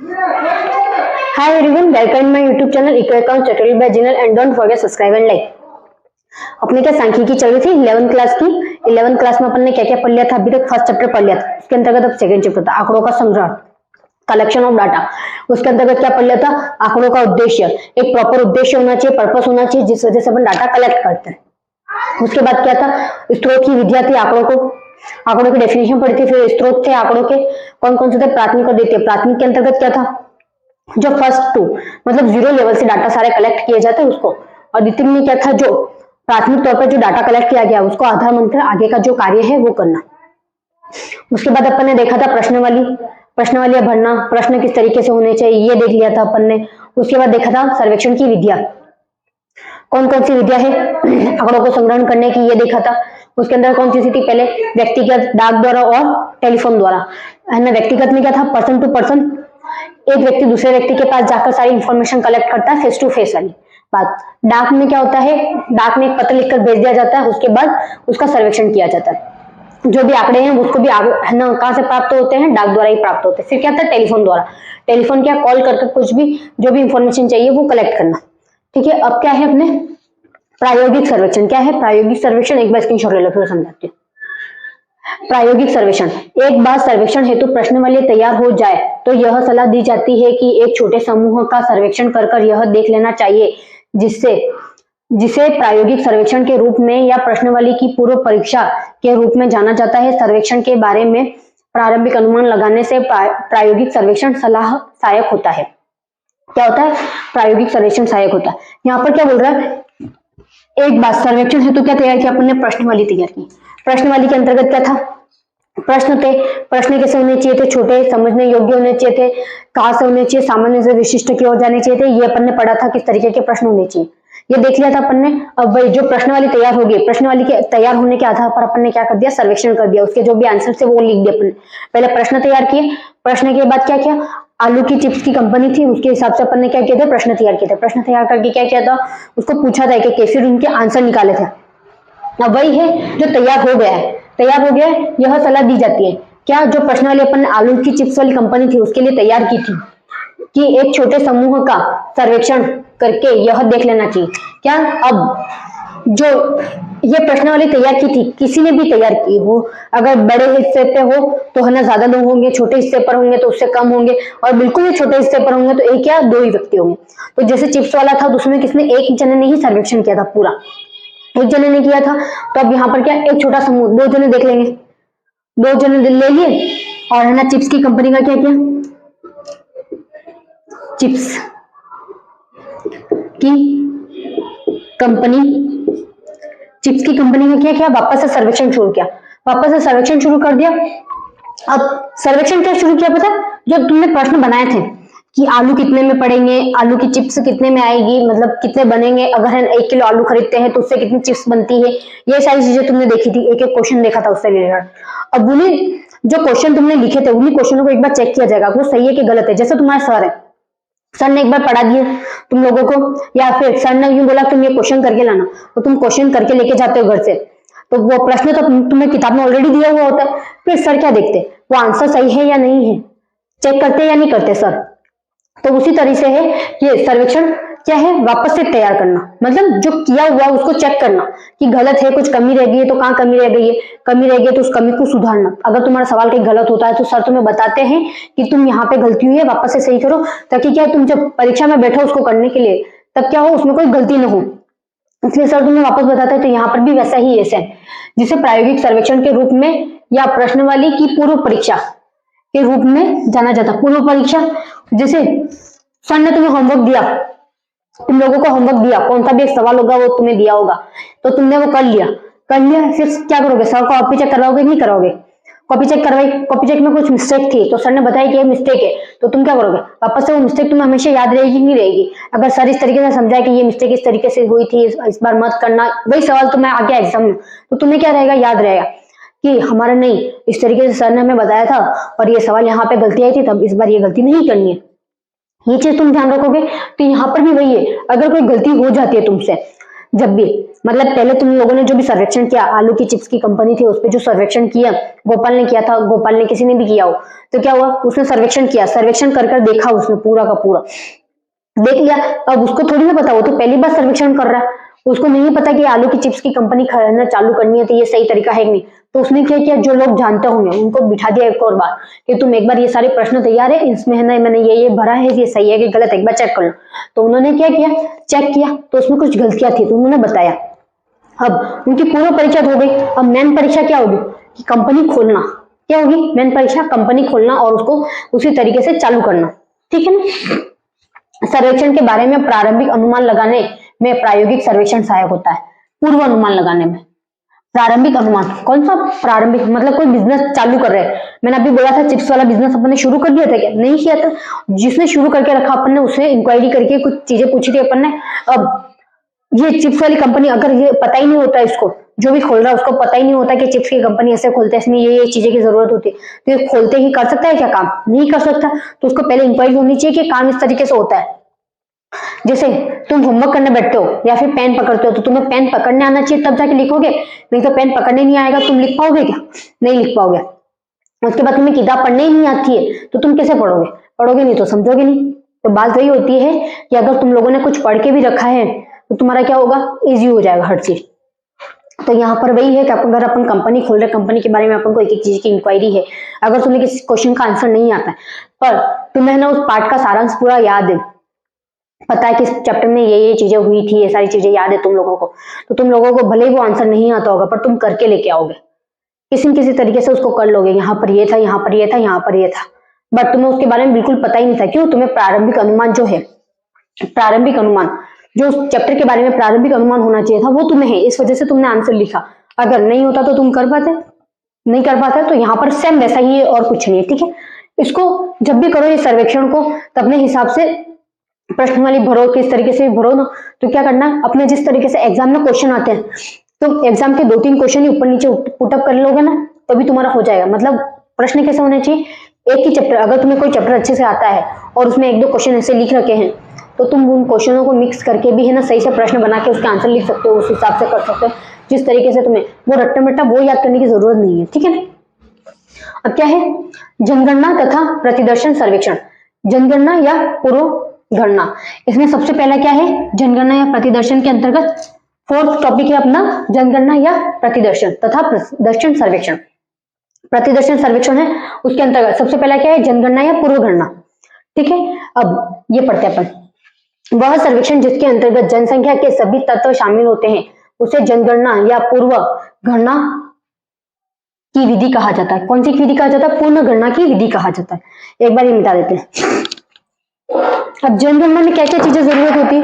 Hi everyone, welcome my YouTube channel Eco Accounts Tutorial by Jinal and don't forget subscribe and like। अपने क्या सांख्यिकी चल रही थी 11th क्लास की। 11th क्लास में अपन ने क्या क्या पढ़ लिया था? अभी तक फर्स्ट चैप्टर पढ़ लिया था, उसके अंतर्गत अब सेकंड चैप्टर था आंकड़ों का संग्रह, कलेक्शन ऑफ डाटा। उसके अंतर्गत क्या पढ़ लिया था? आंकड़ों का उद्देश्य, एक प्रॉपर उद्देश्य होना चाहिए, पर्पस होना चाहिए जिस वजह से अपन डाटा कलेक्ट करते हैं। उसके बाद क्या था? स्रोत की विद्या थी, आंकड़ों की डेफिनेशन पढ़ी थी। फिर स्रोत थे आंकड़ों के, कौन कौन से थे? प्राथमिक और द्वितीय। प्राथमिक के अंतर्गत क्या था? जो फर्स्ट टू मतलब 0 लेवल से डाटा सारे कलेक्ट किए जाते हैं उसको। और द्वितीय में क्या था? जो प्राथमिक तौर पर जो डाटा कलेक्ट किया गया उसको आधार मानकर आगे का जो कार्य है वो करना। उसके बाद अपन ने देखा था प्रश्नावली भरना, प्रश्न किस तरीके से होने चाहिए ये देख लिया था अपन ने। उसके बाद देखा था सर्वेक्षण की विधियां, कौन कौन सी विधियां है आंकड़ों को संग्रहण करने की, ये देखा था। उसके अंदर कौन सी थी? पहले व्यक्तिगत, डाक द्वारा और टेलीफोन द्वारा, है ना। व्यक्तिगत में क्या था? पर्सन टू पर्सन, एक व्यक्ति दूसरे व्यक्ति के पास जाकर सारी इंफॉर्मेशन कलेक्ट करता है, फेस टू फेस वाली बात। डाक में क्या होता है? डाक में एक पत्र लिखकर भेज दिया जाता है, उसके बाद उसका सर्वेक्षण किया जाता है। जो भी आंकड़े हैं उसको भी है ना कहाँ से प्राप्त होते हैं? डाक द्वारा ही प्राप्त होते हैं। फिर क्या था? टेलीफोन द्वारा, टेलीफोन क्या? कॉल करके कुछ भी जो भी इंफॉर्मेशन चाहिए वो कलेक्ट करना। ठीक है, अब क्या है अपने प्रायोगिक सर्वेक्षण। क्या है प्रायोगिक सर्वेक्षण? एक बार स्क्रीनशॉट ले लो फिर समझाती हूँ। प्रायोगिक सर्वेक्षण, एक बार सर्वेक्षण हेतु प्रश्नावली तैयार हो जाए तो यह सलाह दी जाती है कि एक छोटे समूह का सर्वेक्षण कर यह देख लेना चाहिए जिसे प्रायोगिक सर्वेक्षण के रूप में या प्रश्नावली की पूर्व परीक्षा के रूप में जाना जाता है। सर्वेक्षण के बारे में प्रारंभिक अनुमान लगाने से प्रायोगिक सर्वेक्षण सलाह सहायक होता है। क्या होता है? प्रायोगिक सर्वेक्षण सहायक होता है। यहाँ पर क्या बोल रहा है? एक बार सर्वेक्षण हेतु क्या तैयार किया अपन ने? प्रश्नावली तैयार की। प्रश्नावली के अंतर्गत क्या था? प्रश्न थे, प्रश्न कैसे होने चाहिए थे? छोटे, समझने योग्य होने चाहिए थे, कहाँ से होने चाहिए, सामान्य से विशिष्ट की ओर जाने चाहिए थे, ये अपन ने पढ़ा था। किस तरीके के प्रश्न होने चाहिए ये देख लिया था अपन ने। अब भाई जो प्रश्नावली तैयार होगी, प्रश्नावली के तैयार होने के आधार पर अपन ने क्या कर दिया? सर्वेक्षण कर दिया, उसके जो भी आंसर थे वो लिख दिया अपन ने। पहले प्रश्न तैयार किए, प्रश्न के बाद क्या किया? आलू की चिप्स की कंपनी थी, उसके हिसाब से अपन ने क्या किया था? प्रश्न तैयार किए थे। प्रश्न तैयार करके क्या किया था? उसको पूछा था कि फिर उनके आंसर निकाले थे। अब वही है जो तैयार हो गया है, यह सलाह दी जाती है। क्या? जो प्रश्नावली अपन ने आलू की चिप्स वाली कंपनी थी उसके लिए तैयार की थी कि एक छोटे समूह का सर्वेक्षण करके यह देख लेना चाहिए। क्या? अब जो ये प्रश्नावली तैयार की थी, किसी ने भी तैयार की हो, अगर बड़े हिस्से पे हो तो है ना ज्यादा लोग होंगे, छोटे हिस्से पर होंगे तो उससे कम होंगे, और बिल्कुल ही छोटे हिस्से पर होंगे तो एक या दो ही व्यक्ति होंगे। तो जैसे चिप्स वाला था तो उसमें किसने? एक जने ने ही सर्वेक्षण किया था, पूरा एक जने ने किया था। तो अब यहाँ पर क्या? एक छोटा समूह, 2 जने देख लेंगे, 2 जने ले लिए और है ना चिप्स की कंपनी का क्या किया? चिप्स की कंपनी का क्या किया? वापस से सर्वेक्षण शुरू किया, कर दिया। अब सर्वेक्षण क्या शुरू किया पता? जो तुमने प्रश्न बनाए थे कि आलू कितने में पड़ेंगे, आलू की चिप्स कितने में आएगी, मतलब कितने बनेंगे, अगर हम 1 किलो आलू खरीदते हैं तो उससे कितनी चिप्स बनती है, ये सारी चीजें तुमने देखी थी। एक एक क्वेश्चन देखा था उससे रिलेटेड। अब उन्हें जो क्वेश्चन तुमने लिखे थे उन्हीं क्वेश्चनों को एक बार चेक किया जाएगा वो सही है कि गलत है। जैसे तुम्हारे सर है, सर ने एक बार पढ़ा दिए तुम लोगों को, या फिर सर ने यूं बोला तुम ये क्वेश्चन करके लाना, तो तुम क्वेश्चन करके लेके जाते हो घर से, तो वो प्रश्न तो तुम्हें किताब में ऑलरेडी दिया हुआ होता है। फिर सर क्या देखते? वो आंसर सही है या नहीं है, चेक करते या नहीं करते सर। तो उसी तरह से है ये सर्वेक्षण क्या है? वापस से तैयार करना, मतलब जो किया हुआ उसको चेक करना कि गलत है, कुछ कमी रह गई है तो कहाँ कमी रह गई है, तो उस कमी को सुधारना। अगर तुम्हारा सवाल कहीं गलत होता है तो सर तुम्हें बताते हैं कि तुम यहाँ पे गलती हुई है, वापस से सही करो, ताकि क्या तुम जब परीक्षा में बैठो उसको करने के लिए तब क्या हो, उसमें कोई गलती न हो, इसलिए सर तुम्हें वापस बताते हैं। तो यहाँ पर भी वैसा ही है सेम, जिसे प्रायोगिक सर्वेक्षण के रूप में या प्रश्नावली की पूर्व परीक्षा के रूप में जाना जाता। पूर्व परीक्षा, जैसे सर ने तुम्हें होमवर्क दिया, तुम लोगों को होमवर्क दिया, कौन सा भी एक सवाल होगा वो तुम्हें दिया होगा, तो तुमने वो कर लिया, फिर क्या करोगे? सर को कॉपी चेक करवाओगे नहीं कराओगे? कॉपी चेक करवाई, कॉपी चेक में कुछ मिस्टेक थी तो सर ने बताया कि ये मिस्टेक है, तो तुम क्या करोगे? वापस से वो मिस्टेक तुम्हें हमेशा याद रहेगी नहीं रहेगी? अगर सर इस तरीके से समझाए कि ये मिस्टेक इस तरीके से हुई थी, इस बार मत करना, वही सवाल तुम्हें आ गया एग्जाम में, तो तुम्हें क्या रहेगा? याद रहेगा कि हमारा नहीं, इस तरीके से सर ने हमें बताया था और ये सवाल यहाँ पे गलती आई थी, तब इस बार ये गलती नहीं करनी है। ये चीज तुम ध्यान रखोगे। तो यहाँ पर भी वही है, अगर कोई गलती हो जाती है तुमसे जब भी मतलब पहले तुम लोगों ने जो भी सर्वेक्षण किया, आलू की चिप्स की कंपनी थी उस पर जो सर्वेक्षण किया गोपाल ने किया था, गोपाल ने किसी ने भी किया हो, तो क्या हुआ, उसने सर्वेक्षण किया, सर्वेक्षण कर देखा उसने पूरा का पूरा देख लिया। अब उसको थोड़ी ना पता, वो तो पहली बार सर्वेक्षण कर रहा है, उसको नहीं पता कि आलू की चिप्स की कंपनी खरीदना चालू करनी है तो ये सही तरीका है कि नहीं। तो उसने क्या किया, जो लोग जानते होंगे उनको बिठा दिया एक और बार कि तुम एक बार ये सारे प्रश्न तैयार है, इसमें है ना मैंने ये भरा है, ये सही है कि गलत, एक बार चेक कर लो। तो उन्होंने क्या किया, चेक किया, तो उसमें कुछ गलतियां थी तो उन्होंने बताया। अब उनकी पूर्व परीक्षा हो गई, अब मेन परीक्षा क्या होगी कि कंपनी खोलना, क्या होगी मेन परीक्षा, कंपनी खोलना और उसको उसी तरीके से चालू करना, ठीक है ना। सर्वेक्षण के बारे में प्रारंभिक अनुमान लगाने में प्रायोगिक सर्वेक्षण सहायक होता है। पूर्व अनुमान लगाने में प्रारंभिक अनुमान, कौन सा प्रारंभिक, मतलब कोई बिजनेस चालू कर रहे हैं, मैंने अभी बोला था चिप्स वाला बिजनेस अपन ने शुरू कर दिया था क्या, नहीं किया था, जिसने शुरू करके रखा अपन ने उससे इंक्वायरी करके कुछ चीजें पूछी थी अपन ने। अब ये चिप्स वाली कंपनी, अगर ये पता ही नहीं होता इसको, जो भी खोल रहा है उसको पता ही नहीं होता कि चिप्स की कंपनी ऐसे खोलते हैं, इसमें ये चीजें की जरूरत होती है, तो ये खोलते ही कर सकता है क्या काम, नहीं कर सकता। तो उसको पहले इंक्वायरी होनी चाहिए कि काम इस तरीके से होता है। जैसे तुम होमवर्क करने बैठते हो या फिर पेन पकड़ते हो तो तुम्हें पेन पकड़ने आना चाहिए तब जाके लिखोगे, नहीं तो पेन पकड़ने नहीं आएगा तुम लिख पाओगे क्या, नहीं लिख पाओगे। उसके बाद तुम्हें किताब पढ़ने ही नहीं आती है तो तुम कैसे पढ़ोगे, पढ़ोगे नहीं तो समझोगे नहीं। तो बात वही होती है कि अगर तुम लोगों ने कुछ पढ़ के भी रखा है तो तुम्हारा क्या होगा, इजी हो जाएगा हर चीज। तो यहाँ पर वही है कि अगर अपन कंपनी खोल रहे, कंपनी के बारे में अपन को एक एक चीज की इंक्वायरी है, अगर तुम्हें किसी क्वेश्चन का आंसर नहीं आता है पर तुम्हें ना उस पार्ट का सारांश पूरा याद है, पता है कि इस चैप्टर में ये चीजें हुई थी, ये सारी चीजें याद है तुम लोगों को, तो तुम लोगों को भले ही वो आंसर नहीं आता होगा पर तुम करके लेके आओगे, किसी न किसी तरीके से उसको कर लोगे, यहाँ पर ये था, यहाँ पर ये था, यहाँ पर ये था, बट तुम्हें उसके बारे में बिल्कुल पता ही नहीं था। क्यों, तुम्हें प्रारंभिक अनुमान जो है, प्रारंभिक अनुमान जो उस चैप्टर के बारे में प्रारंभिक अनुमान होना चाहिए था वो तुम्हें है, इस वजह से तुमने आंसर लिखा। अगर नहीं होता तो तुम कर पाते, नहीं कर पाते, तो यहाँ पर सेम वैसा ही है और कुछ नहीं है, ठीक है। इसको जब भी करो ये सर्वेक्षण को तो अपने हिसाब से प्रश्न वाली भरो, किस तरीके से भरो ना, तो क्या करना है, अपने जिस तरीके से एग्जाम में क्वेश्चन आते हैं तो एग्जाम के 2-3 क्वेश्चन ही ऊपर नीचे पुटअप कर लोगे ना तभी तुम्हारा हो जाएगा। मतलब प्रश्न कैसे होने चाहिए, एक ही चैप्टर, अगर तुम्हें कोई चैप्टर अच्छे से आता है और उसमें 1-2 क्वेश्चन ऐसे लिख रखे हैं तो तुम उन क्वेश्चनों को मिक्स करके भी है ना सही से प्रश्न बना के उसके आंसर लिख सकते हो, उस हिसाब से कर सकते हो जिस तरीके से तुम्हें वो रट्टा मट्टा वो याद करने की जरूरत नहीं है, ठीक है। अब क्या है, जनगणना तथा प्रतिदर्शन सर्वेक्षण, जनगणना या पूर्व गणना, इसमें सबसे पहला क्या है, जनगणना या प्रतिदर्शन के अंतर्गत 4th टॉपिक है अपना जनगणना या प्रतिदर्शन तथा प्रतिदर्शन सर्वेक्षण। प्रतिदर्शन सर्वेक्षण है उसके अंतर्गत सबसे पहला क्या है, जनगणना या पूर्व गणना, ठीक है। अब ये पढ़ते हैं अपन, वह सर्वेक्षण जिसके अंतर्गत जनसंख्या के सभी तत्व शामिल होते हैं उसे जनगणना या पूर्व गणना की विधि कहा जाता है। कौन सी विधि कहा जाता है, पूर्ण गणना की विधि कहा जाता है। एक बार ये मिटा देते हैं। अब जनगणना में क्या क्या चीजें जरूरत होती है,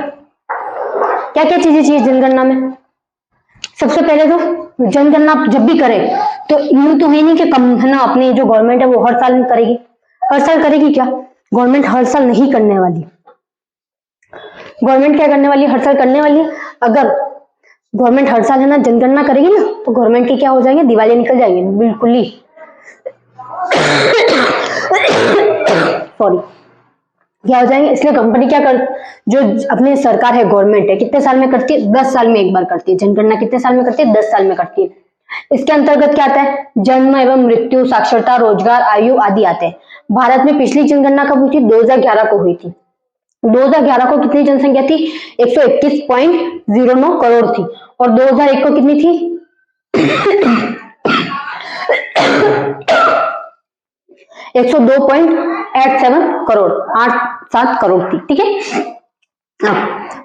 क्या क्या चीजें चाहिए जनगणना में। सबसे पहले तो जनगणना जब भी करें तो यूं तो है नहीं कि कम है ना, अपनी जो गवर्नमेंट है वो हर साल करेगी, हर साल करेगी क्या, गवर्नमेंट हर साल नहीं करने वाली। गवर्नमेंट क्या करने वाली, हर साल करने वाली। अगर गवर्नमेंट हर साल है ना जनगणना करेगी ना तो गवर्नमेंट के क्या हो जाएंगे, दिवालिया निकल जाएंगे बिल्कुल ही सॉरी, क्या हो जाएंगे। इसलिए कंपनी क्या कर, जो अपनी सरकार है, गवर्नमेंट है, कितने साल में करती है, 10 साल में एक बार करती है जनगणना। कितने साल में करती है, 10 साल में करती है। इसके अंतर्गत क्या आता है, जन्म एवं मृत्यु, साक्षरता, रोजगार, आयु आदि आते हैं। भारत में पिछली जनगणना कब हुई थी, 2011 को हुई थी। 2011 को कितनी जनसंख्या थी, 121.09 करोड़ थी, और 2001 को कितनी थी 102.87 करोड़, 8-7 करोड़ थी, ठीक है।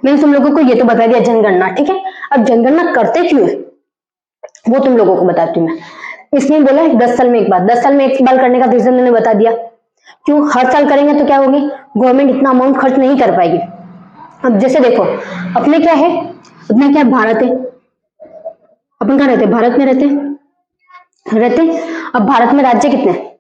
मैंने तुम लोगों को ये तो बता दिया जनगणना, ठीक है। अब जनगणना करते क्यों है वो तुम लोगों को बताती हूँ मैं। इसमें बोला है 10 साल में एक बार, 10 साल में एक बार करने का रीजन मैंने बता दिया। क्यों, हर साल करेंगे तो क्या होगी, गवर्नमेंट इतना अमाउंट खर्च नहीं कर पाएगी। अब जैसे देखो अपने क्या है, अपना क्या भारत है, अपन कहाँ रहते हैं, भारत में रहते। अब भारत में राज्य कितने हैं,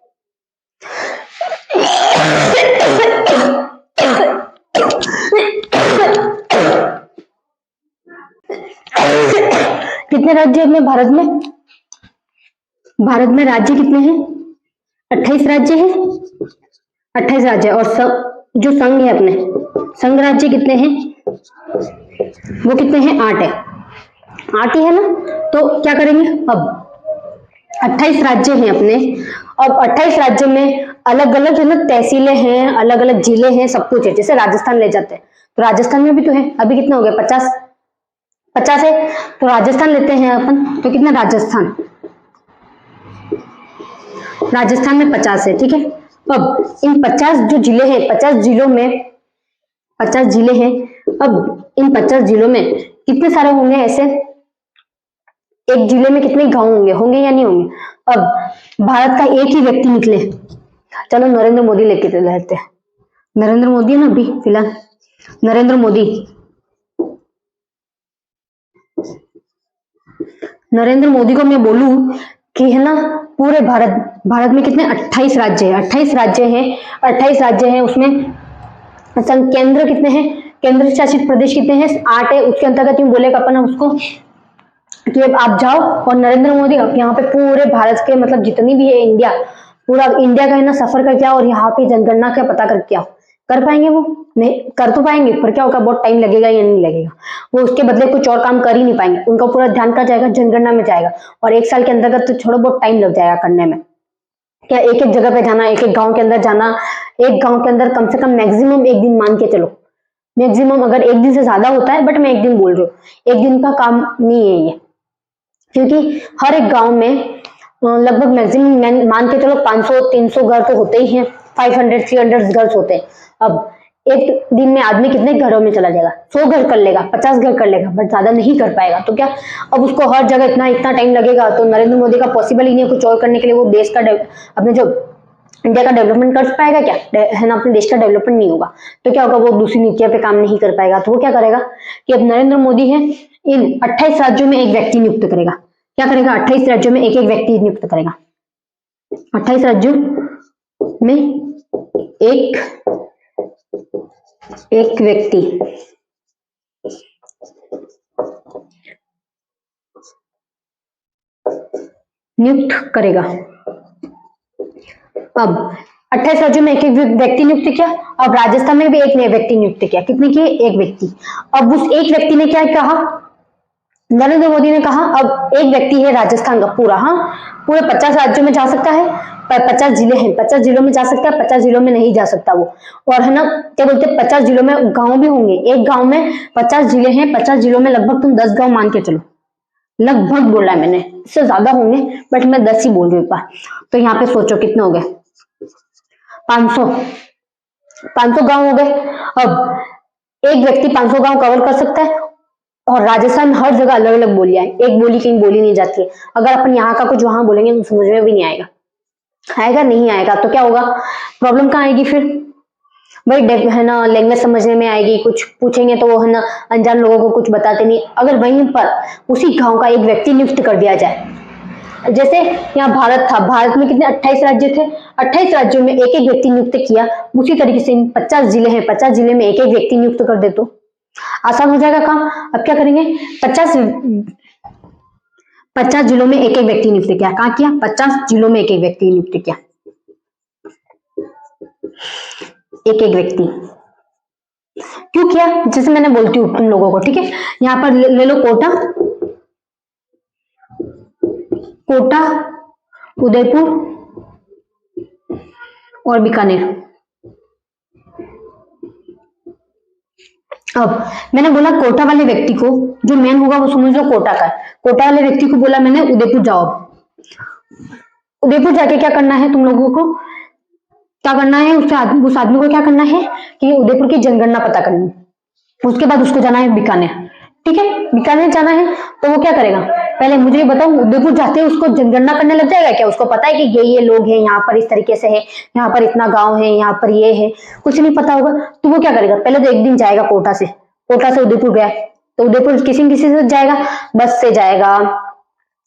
कितने राज्य अपने भारत में, भारत में राज्य कितने हैं, 28 राज्य हैं, 28 राज्य। और जो संघ है अपने, संघ राज्य कितने हैं, वो कितने हैं, 8 है। 8 ही है ना, तो क्या करेंगे अब 28 राज्य हैं अपने। अब 28 राज्य में अलग अलग है ना तहसीलें हैं, अलग अलग जिले हैं, सब कुछ है। जैसे राजस्थान ले जाते हैं तो राजस्थान में भी तो है, अभी कितना हो गया 50 है, तो राजस्थान लेते हैं अपन, तो कितना राजस्थान में 50 है, ठीक है। अब इन 50 जो जिले हैं, 50 जिलों में 50 जिले हैं, अब इन 50 जिलों में कितने सारे होंगे ऐसे, एक जिले में कितने गांव होंगे या नहीं होंगे। अब भारत का एक ही व्यक्ति निकले, चलो नरेंद्र मोदी लेके रहते हैं, नरेंद्र मोदी है ना अभी फिलहाल, नरेंद्र मोदी को मैं बोलूं कि है ना पूरे भारत में कितने 28 राज्य हैं, 28 राज्य हैं, 28 राज्य हैं, उसमें केंद्र कितने हैं, केंद्र शासित प्रदेश कितने हैं, 8 है। उसके अंतर्गत यूं बोलेगा अपन उसको कि अब आप जाओ और नरेंद्र मोदी यहाँ पे पूरे भारत के मतलब जितनी भी है इंडिया, पूरा इंडिया का है ना सफर करके आओ और यहाँ पे जनगणना का पता करके आओ। कर पाएंगे वो? नहीं कर तो पाएंगे, पर क्या होगा, बहुत टाइम लगेगा या नहीं लगेगा, वो उसके बदले कुछ और काम कर ही नहीं पाएंगे। उनका पूरा ध्यान का जाएगा जनगणना में जाएगा, और 1 साल के अंतर्गत तो थोड़ा बहुत टाइम लग जाएगा करने में। क्या एक एक जगह पे जाना, एक एक गांव के अंदर जाना, एक गांव के अंदर कम से कम मैक्सिमम 1 दिन मान के चलो, मैक्सिमम अगर 1 दिन से ज्यादा होता है, बट मैं 1 दिन बोल रही हूँ, 1 दिन का काम नहीं है ये, क्योंकि हर एक गांव में लगभग मैक्सिमम मान के चलो 500-300 घर तो होते ही हैं, 500-300 घर होते हैं। अब एक दिन में आदमी कितने घरों में चला जाएगा, 100 घर कर लेगा, 50 घर कर लेगा, बट ज्यादा नहीं कर पाएगा। तो क्या अब उसको हर जगह इतना टाइम लगेगा, तो नरेंद्र मोदी का पॉसिबल ही नहीं है कुछ और करने के लिए। वो देश का अपने जो इंडिया का डेवलपमेंट कर पाएगा क्या, है ना, अपने देश का डेवलपमेंट नहीं होगा, तो क्या होगा, वो दूसरी नीतियों पे काम नहीं कर पाएगा। तो वो क्या करेगा कि अब नरेंद्र मोदी है, इन 28 राज्यों में एक व्यक्ति नियुक्त करेगा। क्या करेगा, 28 राज्यों में एक एक व्यक्ति नियुक्त करेगा, 28 राज्यों में एक व्यक्ति नियुक्त करेगा। अब 28 राज्यों में एक एक व्यक्ति नियुक्त किया, अब राजस्थान में भी एक नया व्यक्ति नियुक्त किया, कितने किए, एक व्यक्ति। अब उस एक व्यक्ति ने क्या कहा, नरेंद्र मोदी ने कहा अब एक व्यक्ति है राजस्थान का पूरा, हाँ पूरे 50 राज्यों में जा सकता है, पर 50 जिले हैं, 50 जिलों में जा सकता है, 50 जिलों में नहीं जा सकता वो। और है ना क्या बोलते हैं, 50 जिलों में गांव भी होंगे, एक गांव में 50 जिले हैं, 50 जिलों में लगभग तुम 10 गांव मान के चलो, लगभग बोला मैंने, इससे ज्यादा होंगे बट मैं 10 ही बोल रही हूँ। तो यहाँ पे सोचो कितने हो गए, 500 गांव हो गए। अब एक व्यक्ति 500 गांव कवर कर सकता है, और राजस्थान में हर जगह अलग अलग बोलियां हैं, एक बोली कहीं बोली नहीं जाती है। अगर अपन यहाँ का कुछ वहां बोलेंगे तो समझ में भी नहीं आएगा नहीं आएगा, तो क्या होगा, प्रॉब्लम कहाँ आएगी फिर, भाई है ना लैंग्वेज समझने में आएगी, कुछ पूछेंगे तो वो है ना अनजान लोगों को कुछ बताते नहीं। अगर वहीं पर उसी गांव का एक व्यक्ति नियुक्त कर दिया जाए, जैसे यहाँ भारत था, भारत में कितने 28 राज्य थे, 28 राज्यों में एक एक व्यक्ति नियुक्त किया, उसी तरीके से 50 जिले हैं, 50 जिले में एक एक व्यक्ति नियुक्त कर दे तो आसान हो जाएगा काम। अब क्या करेंगे, 50 जिलों में एक एक व्यक्ति नियुक्त किया, कहाँ किया, 50 जिलों में एक एक व्यक्ति नियुक्त किया, एक एक व्यक्ति क्यों किया, जैसे मैंने बोलती हूँ तुम लोगों को, ठीक है। यहाँ पर ले लो कोटा, उदयपुर और बीकानेर। अब मैंने बोला कोटा वाले व्यक्ति को, जो मेन होगा वो समझ लो कोटा का, कोटा वाले व्यक्ति को बोला मैंने उदयपुर जाओ। उदयपुर जाके क्या करना है तुम लोगों को, क्या करना है, उस आदमी को क्या करना है कि उदयपुर की जनगणना पता करनी है। उसके बाद उसको जाना है बीकानेर, ठीक है, बीकानेर जाना है तो वो क्या करेगा, पहले मुझे ये बताओ, उदयपुर जाते हैं उसको जनगणना करने लग जाएगा क्या, उसको पता है कि ये लोग हैं, यहाँ पर इस तरीके से है, यहाँ पर इतना गांव है, यहाँ पर ये है, कुछ नहीं पता होगा। तो वो क्या करेगा, पहले तो एक दिन जाएगा कोटा से उदयपुर गया, तो उदयपुर किसी से जाएगा, बस से जाएगा,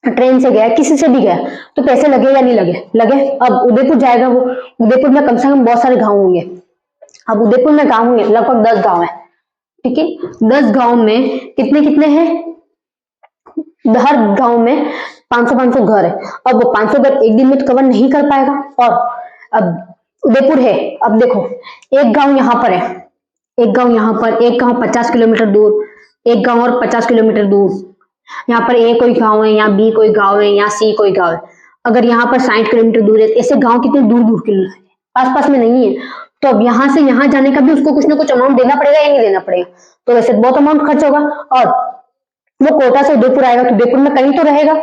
ट्रेन से गया, किसी से भी गया, तो पैसे लगे या नहीं लगे। अब उदयपुर जाएगा वो, उदयपुर में कम से कम बहुत सारे गाँव होंगे। अब उदयपुर में गाँव होंगे लगभग 10 गाँव है, ठीक है, 10 गांव में कितने हैं, हर गांव में 500 घर है। अब वो 500 घर एक दिन में तो कवर नहीं कर पाएगा। और अब उदयपुर है, अब देखो एक गांव यहाँ पर है, एक गांव यहाँ पर, एक गांव 50 किलोमीटर दूर, एक गांव और 50 किलोमीटर दूर, यहाँ पर ए कोई गांव है, यहाँ बी कोई गांव है, यहाँ सी कोई गांव है। अगर यहाँ पर 60 किलोमीटर दूर है, ऐसे गांव कितने दूर दूर के आस पास में नहीं है, तो अब यहाँ से यहाँ जाने का भी उसको कुछ ना कुछ अमाउंट देना पड़ेगा या नहीं देना पड़ेगा? तो वैसे बहुत अमाउंट खर्च होगा। और वो कोटा से उदयपुर आएगा तो उदयपुर में कहीं तो रहेगा,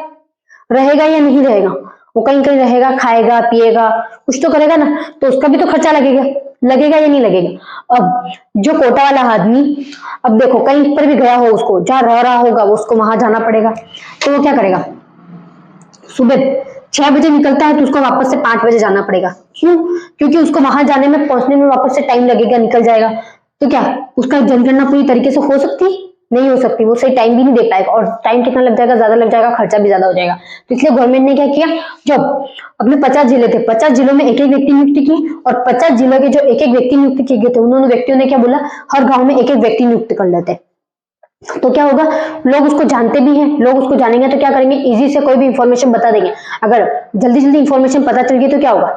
रहेगा या नहीं रहेगा? वो कहीं कहीं रहेगा, खाएगा पिएगा कुछ तो करेगा ना, तो उसका भी तो खर्चा लगेगा, लगेगा या नहीं लगेगा? अब जो कोटा वाला आदमी, अब देखो कहीं पर भी गया हो, उसको जहाँ रह रहा होगा वो उसको वहां जाना पड़ेगा, तो वो क्या करेगा? सुबह 6 बजे निकलता है तो उसको वापस से 5 बजे जाना पड़ेगा। क्यों? क्योंकि उसको वहां जाने में, पहुंचने में वापस से टाइम लगेगा, निकल जाएगा। तो क्या उसका जनगणना पूरी तरीके से हो सकती है? नहीं हो सकती। वो सही टाइम भी नहीं दे पाएगा, और टाइम कितना लग जाएगा? ज्यादा लग जाएगा, खर्चा भी ज्यादा हो जाएगा। तो इसलिए गवर्नमेंट ने क्या किया, जब अपने 50 जिले थे, 50 जिलों में एक एक व्यक्ति नियुक्त की, और 50 जिलों के जो एक एक व्यक्ति नियुक्त किए गए थे, उन्होंने व्यक्तियों ने क्या बोला, हर गाँव में एक एक व्यक्ति नियुक्त कर लेते। तो क्या होगा, लोग उसको जानते भी हैं, लोग उसको जानेंगे तो क्या करेंगे, इजी से कोई भी इंफॉर्मेशन बता देंगे। अगर जल्दी जल्दी इंफॉर्मेशन पता चल गई तो क्या होगा,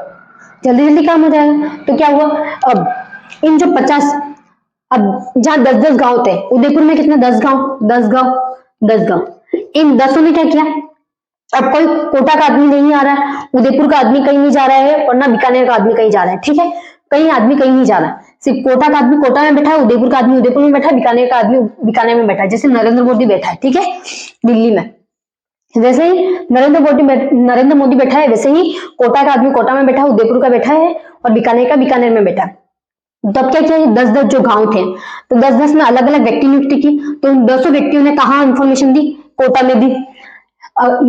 जल्दी जल्दी काम हो जाएगा। तो क्या हुआ, अब इन जो 50, अब जहाँ 10-10 गांव थे, उदयपुर में कितने, 10 गांव, 10 गांव, 10 गांव, इन 10 ने क्या किया, अब कोई कोटा का आदमी नहीं आ रहा है, उदयपुर का आदमी कहीं नहीं जा रहा है, और ना बीकानेर का आदमी कहीं जा रहा है, ठीक है, कहीं आदमी कहीं नहीं जा रहा है, सिर्फ कोटा का आदमी कोटा में बैठा है, उदयपुर का आदमी उदयपुर में बैठा है, बीकानेर का आदमी बीकानेर में बैठा है, जैसे नरेंद्र मोदी बैठा है, ठीक है, दिल्ली में। वैसे ही नरेंद्र मोदी बैठा है, वैसे ही कोटा का आदमी कोटा में बैठा है, उदयपुर का बैठा है, और बीकानेर का बीकानेर में बैठा है। तब क्या किया, 10-10 जो गांव थे, तो 10-10 में अलग अलग व्यक्ति नियुक्त की, तो उन 10 व्यक्तियों ने कहा इंफॉर्मेशन दी, कोटा में दी।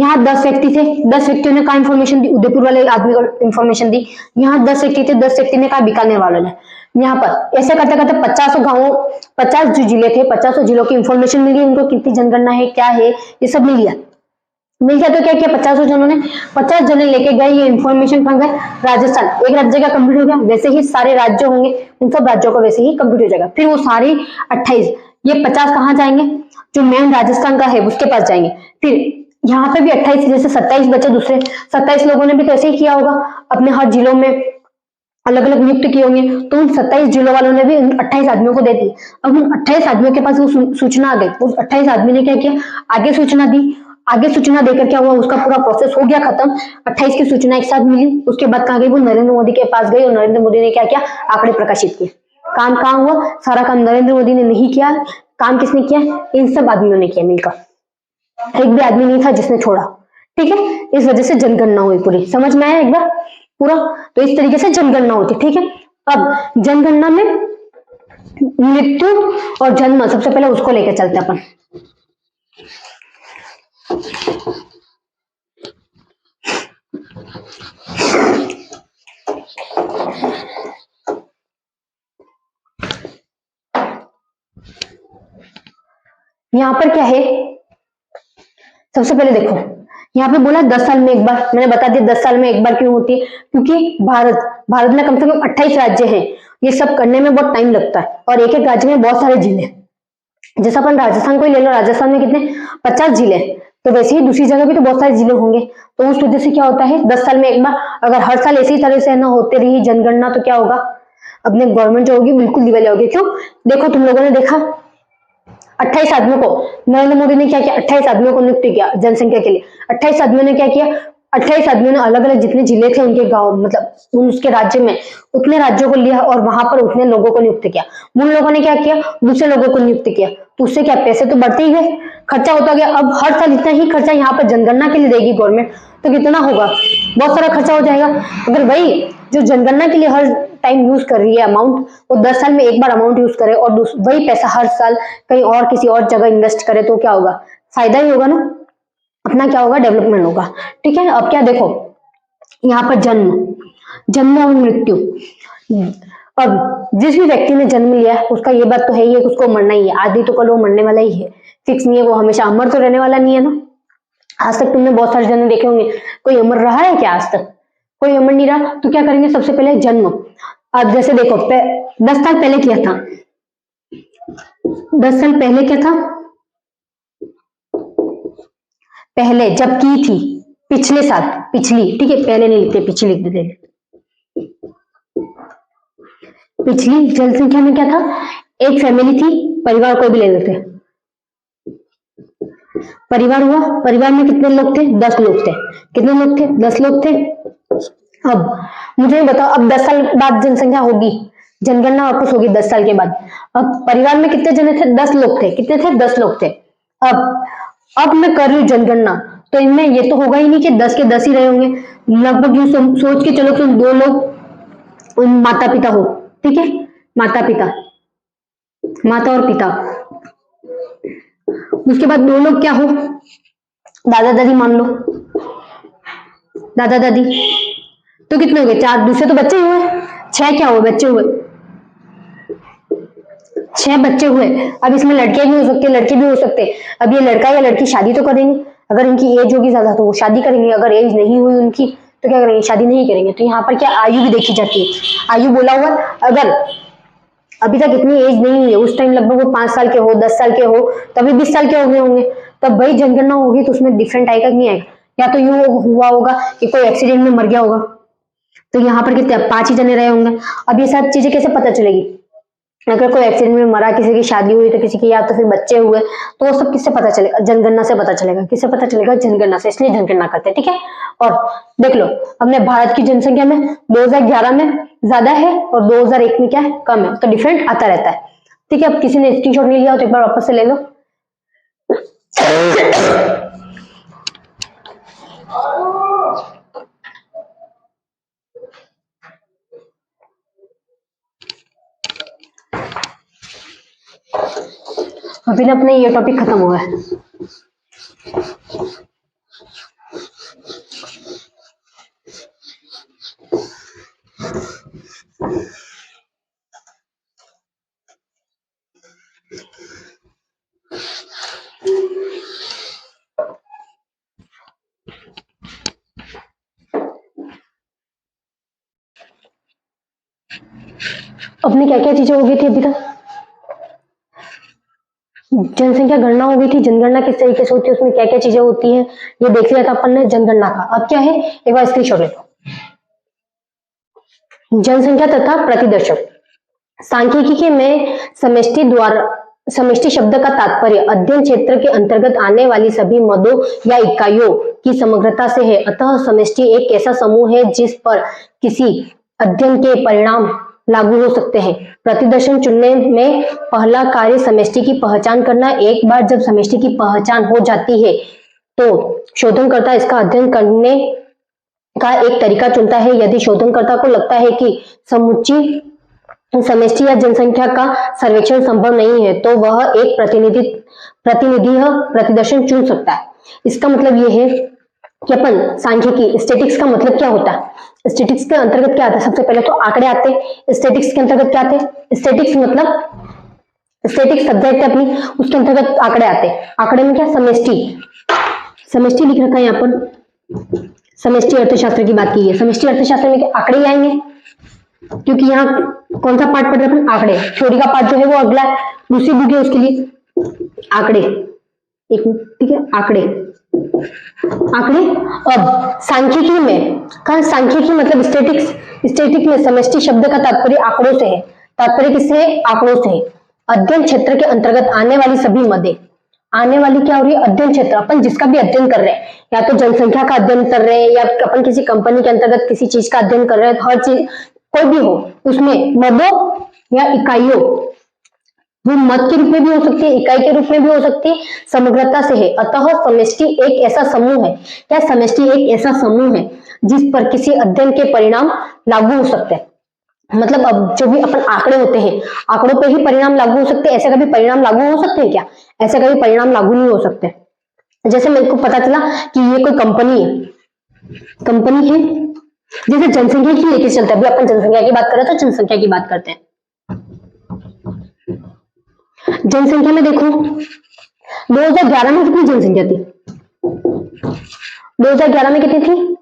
यहाँ 10 व्यक्ति थे, 10 व्यक्तियों ने कहा इंफॉर्मेशन दी, उदयपुर वाले आदमी को इंफॉर्मेशन दी। यहाँ 10 व्यक्ति थे, 10 व्यक्ति ने कहा बीकानेर वालों ने। यहाँ पर ऐसे करते करते 50 गाँवों, 50 जो जिले थे, 50 जिलों की इंफॉर्मेशन मिली, उनको कितनी जनगणना है, क्या है, ये सब मिल गया। मिल गया तो क्या किया, 50 जनों ने, 50 जने लेके गए ये इन्फॉर्मेशन कहाँ गए, राजस्थान। एक राज्य का कंप्लीट हो गया, वैसे ही सारे राज्य होंगे, उन सब राज्यों का वैसे ही कंप्लीट हो जाएगा। फिर वो सारे 28, ये 50 कहाँ जाएंगे, जो मेन राजस्थान का है उसके पास जाएंगे। फिर यहाँ पे भी 28, जैसे 27 बचे, दूसरे 27 लोगों ने भी तो ऐसे ही किया होगा, अपने हर जिलों में अलग अलग नियुक्त किए होंगे, तो उन 27 जिलों वालों ने भी 28 आदमियों को दे दी। अब उन 28 आदमियों के पास वो सूचना आ गई, उस 28 आदमी ने क्या किया, आगे सूचना दी, आगे सूचना देकर क्या हुआ, उसका पूरा प्रोसेस हो गया खत्म, 28 की सूचना एक साथ मिली। उसके बाद कहाँ गई, वो नरेंद्र मोदी के पास गई, और नरेंद्र मोदी ने क्या किया, आंकड़े प्रकाशित किए। काम कहाँ हुआ, सारा काम नरेंद्र मोदी ने नहीं किया, काम किसने किया, इन सब आदमियों ने किया मिलकर, एक भी आदमी नहीं था जिसने छोड़ा, ठीक है। इस वजह से जनगणना हुई पूरी, समझ में आया एक बार पूरा? तो इस तरीके से जनगणना होती, ठीक है। अब जनगणना में मृत्यु और जन्म, सबसे पहले उसको लेकर चलते अपन। यहां पर क्या है, सबसे पहले देखो, यहाँ पे बोला 10 साल में एक बार, मैंने बता दिया 10 साल में एक बार क्यों होती है, क्योंकि भारत में कम से कम 28 राज्य हैं, ये सब करने में बहुत टाइम लगता है, और एक एक राज्य में बहुत सारे जिले, जैसे अपन राजस्थान को ही ले लो, राजस्थान में कितने 50 जिले, तो वैसे ही दूसरी जगह भी तो बहुत सारे जिले होंगे। तो उस वजह से क्या होता है, 10 साल में एक बार, अगर हर साल इसी तरह से ना होते रही जनगणना, तो क्या होगा, अपने गवर्नमेंट जो होगी बिल्कुल दिवालिया होगी। क्यों, देखो तुम लोगों ने देखा 28 आदमियों को नरेंद्र मोदी ने क्या किया, 28 आदमियों को नियुक्त किया जनसंख्या के लिए। 28 आदमियों ने क्या किया, 28 आदमियों ने अलग अलग जितने जिले थे उनके गांव, मतलब उसके राज्य में, उतने राज्यों को लिया और वहां पर उतने लोगों को नियुक्त किया। उन लोगों ने क्या किया, दूसरे लोगों को नियुक्त किया, तो उससे क्या, पैसे तो बढ़ते ही गए, खर्चा होता गया। अब हर साल इतना ही खर्चा यहाँ पर जनगणना के लिए देगी गवर्नमेंट, तो कितना होगा, बहुत सारा खर्चा हो जाएगा। अगर वही जो जनगणना के लिए हर टाइम यूज कर रही है अमाउंट, वो 10 साल में एक बार अमाउंट यूज करे, और वही पैसा हर साल कहीं और किसी और जगह इन्वेस्ट करे, तो क्या होगा, फायदा ही होगा ना, अपना क्या होगा, डेवलपमेंट होगा, ठीक है। अब क्या देखो, यहाँ पर जन्म और मृत्यु, अब जिस भी व्यक्ति ने जन्म लिया है उसका ये बात तो है ही है कि उसको मरना ही है, आदि तो कल वो मरने वाला ही है, फिक्स नहीं है, वो हमेशा अमर तो रहने वाला नहीं है ना। आज तक तुमने बहुत सारे जन्म देखे होंगे, कोई अमर रहा है क्या, आज तक कोई अमर नहीं रहा। तो क्या करेंगे, सबसे पहले जन्म। अब जैसे देखो 10 साल पहले क्या था, 10 साल पहले क्या था, पहले जब की थी, पिछले साल, पिछली, ठीक है, पहले नहीं लिखते, पिछली लिख देते। पिछली जनसंख्या में क्या था, एक फैमिली थी, परिवार को भी ले लेते, परिवार हुआ, परिवार में कितने लोग थे? 10 लोग थे। कितने लोग थे? 10 लोग थे। अब मुझे बताओ, अब 10 साल बाद जनसंख्या होगी, जनगणना वापस होगी 10 साल के बाद। अब परिवार में कितने जने थे? 10 लोग थे। कितने थे? 10 लोग थे। अब मैं कर रही हूँ जनगणना, तो इनमें ये तो होगा ही नहीं कि 10 के 10 ही रहे होंगे। लगभग यूं सोच के चलो कि 2 लोग माता पिता हो, ठीक है, माता पिता, माता और पिता। उसके बाद 2 लोग क्या हो? दादा दादी मान लो, दादा दादी। तो कितने हो गए? 4। दूसरे तो बच्चे हुए, 6 क्या हुए? बच्चे हुए, 6 बच्चे हुए। अब इसमें लड़कियां भी हो सकती है, लड़के भी हो सकते हैं। अब ये लड़का या लड़की शादी तो करेंगे, अगर इनकी एज होगी ज्यादा तो वो शादी करेंगे, अगर एज नहीं हुई उनकी तो क्या करेंगे? शादी नहीं करेंगे। तो यहाँ पर क्या आयु भी देखी जाती है, आयु बोला हुआ। अगर अभी तक इतनी एज नहीं हुई है, उस टाइम लगभग वो 5 साल के हो, 10 साल के हो, तभी 20 साल के हो गए होंगे, तब भाई जनगणना होगी तो उसमें डिफरेंट आएगा कि नहीं आएगा? या तो यूं हुआ होगा कि कोई एक्सीडेंट में मर गया होगा, तो यहाँ पर कितने? 5 ही जने रहे होंगे। अब ये सब चीजें कैसे पता चलेगी? अगर कोई एक्सीडेंट में मरा, किसी की शादी हुई, तो किसी की या तो फिर बच्चे हुए, तो वो सब किससे पता चलेगा? जनगणना से पता चलेगा। किससे पता चलेगा? जनगणना से। इसलिए जनगणना करते हैं, ठीक है। और देख लो, अपने भारत की जनसंख्या में 2011 में ज्यादा है और 2001 में क्या है? कम है, तो डिफरेंट आता रहता है, ठीक है। अब किसी ने स्क्रीनशॉट नहीं लिया तो एक बार वापस से ले लो। अभी ना अपने ये टॉपिक खत्म हुआ है। अपनी क्या क्या चीजें हो गई थी अभी तक? जनसंख्या गणना हो गई थी, जनगणना किस तरीके से होती है, उसमें क्या क्या चीजें होती है, ये देख लिया था अपन ने जनगणना का। अब क्या है, एक बार स्क्रीनशॉट ले लो। जनसंख्या तथा प्रतिदर्शक। सांख्यिकी में समष्टि द्वारा, समष्टि शब्द का तात्पर्य अध्ययन क्षेत्र के अंतर्गत आने वाली सभी मदों या इकाइयों की समग्रता से है। अतः समष्टि एक ऐसा समूह है जिस पर किसी अध्ययन के परिणाम लागू हो सकते हैं। प्रतिदर्शन चुनने में पहला कार्य समष्टि की पहचान करना। एक बार जब समष्टि की पहचान हो जाती है तो शोधनकर्ता इसका अध्ययन करने का एक तरीका चुनता है। यदि शोधनकर्ता को लगता है कि समुच्ची समष्टि या जनसंख्या का सर्वेक्षण संभव नहीं है तो वह एक प्रतिनिधि प्रतिदर्शन चुन सकता है। इसका मतलब यह है कि अपन सांख्यिकी, स्टैटिक्स का मतलब क्या होता है? स्टैटिक्स के अंतर्गत क्या आता है? सबसे पहले तो आंकड़े आते हैं। स्टैटिक्स के अंतर्गत क्या आते हैं? स्टैटिक्स मतलब स्टैटिक्स सब्जेक्ट है अपनी, उसके अंतर्गत आंकड़े आते हैं। आंकड़े में क्या? समष्टि, समष्टि लिख रखा है यहाँ पर, समष्टि अर्थशास्त्र की बात की है। समष्टि अर्थशास्त्र में क्या आंकड़े ही आएंगे, क्योंकि यहाँ कौन सा पार्ट पढ़ रहे हैं? आंकड़े। थ्योरी का पार्ट जो है वो अगला है, दूसरी बुक है उसके लिए। आंकड़े, एक मिनट, ठीक है, आंकड़े, आंकड़े। अब सांख्यिकी में, कहा सांख्यिकी मतलब स्टैटिक्स, स्टैटिक में समष्टि शब्द का तात्पर्य आंकड़ों से है। तात्पर्य किससे है? आंकड़ों से है। अध्ययन क्षेत्र के अंतर्गत आने वाली सभी मदें, आने वाली क्या हो रही है? अध्ययन क्षेत्र, अपन जिसका भी अध्ययन कर रहे हैं, या तो जनसंख्या का अध्ययन कर रहे हैं या अपन किसी कंपनी के अंतर्गत किसी चीज का अध्ययन कर रहे हैं, हर चीज कोई भी हो, उसमें मदों या इकाइयों, वो मद के रूप में भी हो सकती है, इकाई के रूप में भी हो सकती है, समग्रता से है। अतः समष्टि एक ऐसा समूह है, क्या समष्टि एक ऐसा समूह है जिस पर किसी अध्ययन के परिणाम लागू हो सकते हैं। मतलब अब जो भी अपन आंकड़े होते हैं, आंकड़ों पे ही परिणाम लागू हो सकते हैं। ऐसे कभी परिणाम लागू हो सकते हैं क्या? ऐसे कभी परिणाम लागू नहीं हो सकते। जैसे मेरे को पता चला कि ये कोई कंपनी है, कंपनी है, जैसे जनसंख्या की लेके चलते हैं, अभी अपन जनसंख्या की बात करें तो जनसंख्या की बात करते हैं। जनसंख्या में देखो 2011 में कितनी जनसंख्या थी? 2011 में कितनी थी?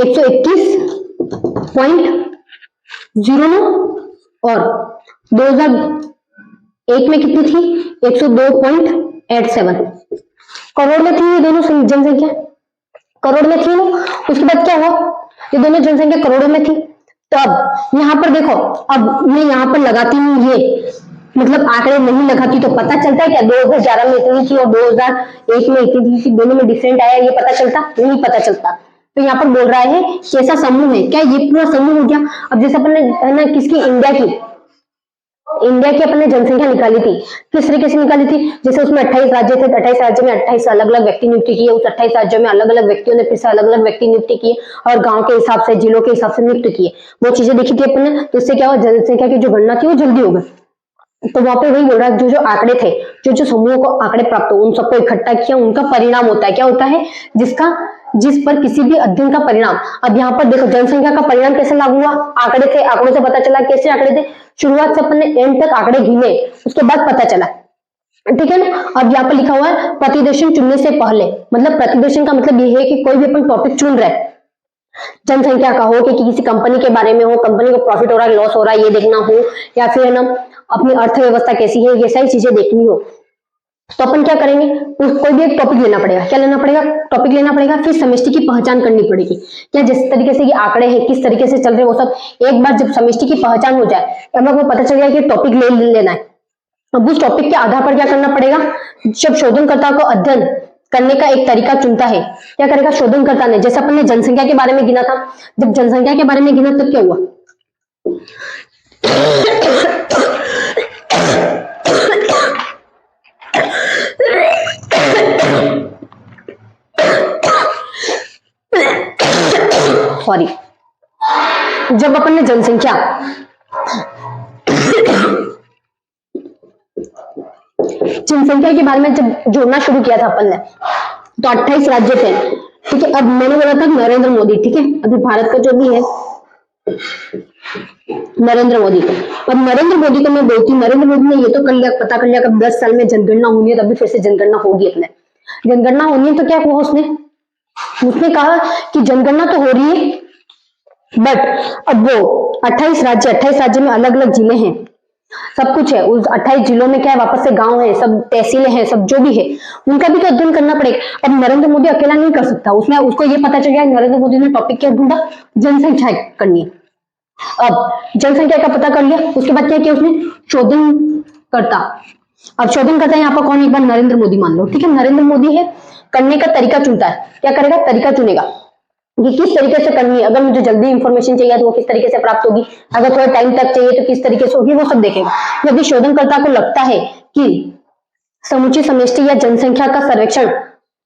121.09 और 2001 में कितनी थी? 102.87 करोड़ में थी ये दोनों जनसंख्या, करोड़ में थी ना। उसके बाद क्या हुआ? ये दोनों जनसंख्या करोड़ों में थी। तो अब यहाँ पर देखो, अब मैं यहाँ पर लगाती हूँ ये मतलब आंकड़े नहीं लगाती तो पता चलता है क्या 2011 में इतनी थी और 2001 में इतनी थी, दोनों में डिफरेंट आया, ये पता चलता नहीं पता चलता। तो यहाँ पर बोल रहा है कि ऐसा समूह है, क्या ये पूरा समूह हो गया। अब जैसे अपन ने है ना किसकी, इंडिया की अपन ने जनसंख्या निकाली थी, किस तरीके से निकाली थी, जैसे उसमें 28 राज्य थे, 28 राज्य में 28 अलग अलग व्यक्ति नियुक्त किए, उस 28 राज्यों में अलग अलग व्यक्तियों ने फिर से अलग अलग व्यक्ति नियुक्त किए और गांव के हिसाब से, जिलों के हिसाब से नियुक्त किए। वो चीजें देखी थी अपन ने, तो इससे क्या हुआ, जनसंख्या की जो गणना थी वो जल्दी हो गई। तो वहां पे वही बोल रहा है, जो आंकड़े थे, जो समूहों को आंकड़े प्राप्त हो, उन सबको इकट्ठा किया, उनका परिणाम होता है, क्या होता है, जिस पर किसी भी अध्ययन का परिणाम। अब यहाँ पर देखो जनसंख्या का परिणाम कैसे लागू हुआ, आंकड़े थे, आंकड़ों से पता चला, कैसे आंकड़े थे, शुरुआत से अपन ने एंड तक आंकड़े गिने, उसके बाद पता चला, ठीक है ना। अब यहाँ पर लिखा हुआ है प्रतिवेदन चुनने से पहले, मतलब प्रतिवेदन का मतलब ये है कि कोई भी अपन टॉपिक चुन रहे हैं, जनसंख्या का हो कि किसी कंपनी के बारे में हो, कंपनी को प्रॉफिट हो रहा है, लॉस हो रहा है, ये देखना हो, या फिर ना अपनी अर्थव्यवस्था कैसी है, ये सारी चीजें देखनी हो, तो अपन क्या करेंगे, कोई भी एक टॉपिक लेना पड़ेगा, क्या लेना पड़ेगा, टॉपिक लेना पड़ेगा, फिर समष्टि की पहचान करनी पड़ेगी, क्या जिस तरीके से ये आंकड़े हैं किस तरीके से चल रहे हैं वो सब, एक बार जब समष्टि की पहचान हो जाए, हम लोग को पता चल गया कि टॉपिक ले लेना है। अब उस टॉपिक के आधार पर क्या करना पड़ेगा, जब शोधनकर्ता को अध्ययन करने का एक तरीका चुनता है, क्या करेगा शोधनकर्ता ने, जैसे अपन ने जनसंख्या के बारे में गिना था, जब जनसंख्या के बारे में गिना तब क्या हुआ, सॉरी, जब अपन ने जनसंख्या के बारे में जब जोड़ना शुरू किया था अपन ने, तो 28 राज्य थे, ठीक है। अब मैंने बोला था नरेंद्र मोदी, ठीक है, अभी भारत का जो भी है नरेंद्र मोदी, अब नरेंद्र मोदी को मैं बोलती हूँ, नरेंद्र मोदी ने ये तो कर लिया, पता कर लिया कि 10 साल में जनगणना होनी है, तभी फिर से जनगणना होगी, अपने जनगणना होनी है, तो क्या हुआ, उसने कहा कि जनगणना तो हो रही है, बट अब वो 28 राज्य में अलग अलग जिले हैं, सब कुछ है, उस 28 जिलों में क्या है, वापस से गांव है, सब तहसीलें हैं, सब जो भी है, उनका भी तो अध्ययन करना पड़ेगा। अब नरेंद्र मोदी अकेला नहीं कर सकता, उसको ये पता चल गया, नरेंद्र मोदी ने टॉपिक क्या ढूंढा, जनसंख्या करनी है। अब जनसंख्या का पता कर लिया, उसके बाद क्या किया उसने, शोधनकर्ता, अब शोधनकर्ता यहाँ पर कौन, एक बार नरेंद्र मोदी मान लो, ठीक है, नरेंद्र मोदी है, करने का तरीका चुनता है, क्या करेगा, तरीका चुनेगा कि किस तरीके से करनी है, अगर मुझे जल्दी इंफॉर्मेशन चाहिए तो वो किस तरीके से प्राप्त होगी, अगर थोड़ा टाइम तक चाहिए तो किस तरीके से होगी, वो सब देखेगा। यदि शोधनकर्ता को लगता है कि समुची समष्टि या जनसंख्या का सर्वेक्षण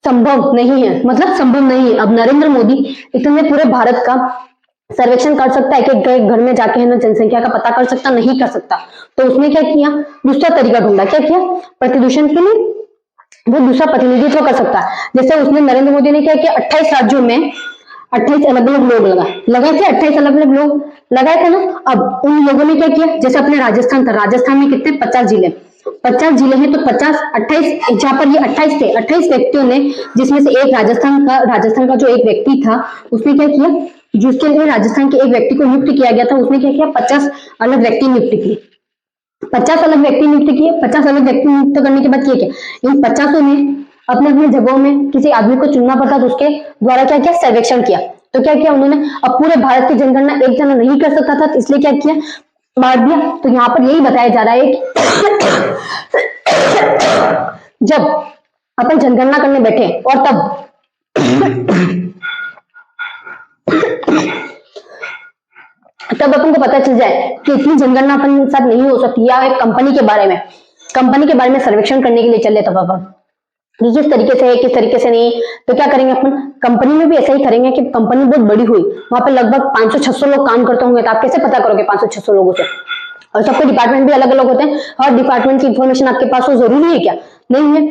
संभव नहीं है, मतलब संभव नहीं है, अब नरेंद्र मोदी इतने पूरे भारत का सर्वेक्षण कर सकता है कि घर में जाके है ना जनसंख्या का पता कर सकता, नहीं कर सकता, तो उसने क्या किया, दूसरा तरीका ढूंढा, क्या किया, प्रतिदूषण के लिए वो दूसरा प्रतिनिधित्व कर सकता है। जैसे उसने नरेंद्र मोदी ने क्या किया, 28 राज्यों में 28 अलग अलग लोग लगाए थे, 28 अलग अलग लोग लगाए थे ना। अब उन लोगों ने क्या किया, जैसे अपने राजस्थान था, राजस्थान में कितने 50 जिले हैं, तो 50 28 जहां पर ये 28 थे, 28 व्यक्तियों ने, जिसमें से एक राजस्थान का जो एक व्यक्ति था, उसने क्या किया, जिसके लिए राजस्थान के एक व्यक्ति को नियुक्त किया गया था, उसने क्या किया, 50 अलग व्यक्ति नियुक्त किए, 50 अलग व्यक्ति नियुक्त किए, 50 अलग व्यक्ति नियुक्त करने के बाद क्या किया, इन 50 ने अपने अपने जगहों में किसी आदमी को चुनना पड़ता, तो उसके द्वारा क्या किया, सर्वेक्षण किया। तो क्या किया उन्होंने, अब पूरे भारत की जनगणना एक जना नहीं कर सकता था, इसलिए क्या किया, बांट दिया। तो यहाँ पर यही बताया जा रहा है कि जब अपन जनगणना करने बैठे और तब अपन को पता चल जाए कि इतनी जनगणना अपन साथ नहीं हो सकती, या एक कंपनी के बारे में सर्वेक्षण करने के लिए चले, तब अपन किस तरीके से है, किस तरीके से नहीं, तो क्या करेंगे अपन, कंपनी में भी ऐसा ही करेंगे कि कंपनी बहुत बड़ी हुई, वहां पे लगभग 500-600 लोग काम करते होंगे, तो आप कैसे पता करोगे 500-600 लोगों से, और सबके डिपार्टमेंट भी अलग अलग होते हैं, हर डिपार्टमेंट की इंफॉर्मेशन आपके पास हो, जरूरी है क्या, नहीं है,